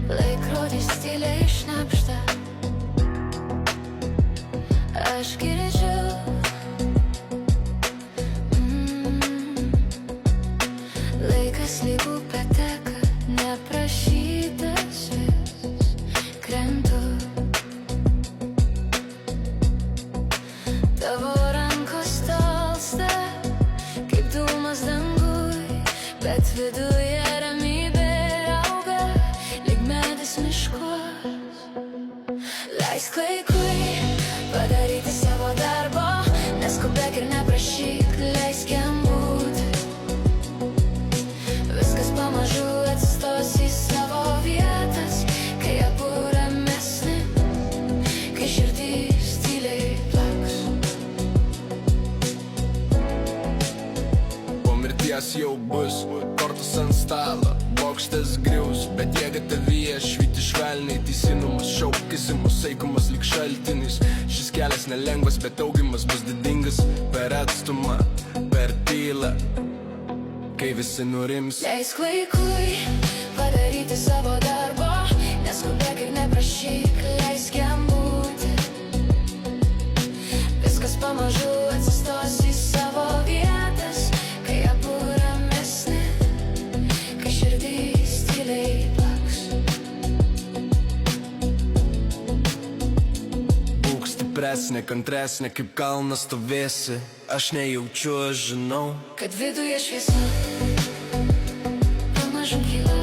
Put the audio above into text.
Laikrodis tyliai šnabžda, aš girdžiu. Laikas lyg upė teka, neprašytas vis krentu. Tavo rankos tolsta, kaip dūmas danguj, bet viduje ramybė auga, lyg medis miškuos. Leisk laikui padaryti savo darbo, neskubėk ir neprašyk, leisk jam būti. Viskas pamažu atsistos į savo vietas, kai abu ramesni, kai širdys tyliai plaks. Po mirties jau bus kortos ant stalo, bokštas grius, bet jėga tavyje švyti švelniai. Teisinumas šaukėsi mus, eikumas lyg šaltinis. Šis kelias nelengvas, bet augimas bus didingas. Per atstumą, per tylą, kai visi nurims. Leisk laikui padaryti savo darbo, neskubėk ir neprašyk, leisk jam būti. Viskas pamažu atsistos į savo vietas, kai abu ramesni, kai širdys tyliai plaks. Būk stipresnė, kantresnė, kaip kalnas stovėsi. Aš nejaučiu, aš žinau, Kad viduje šviesa pamažu kyla.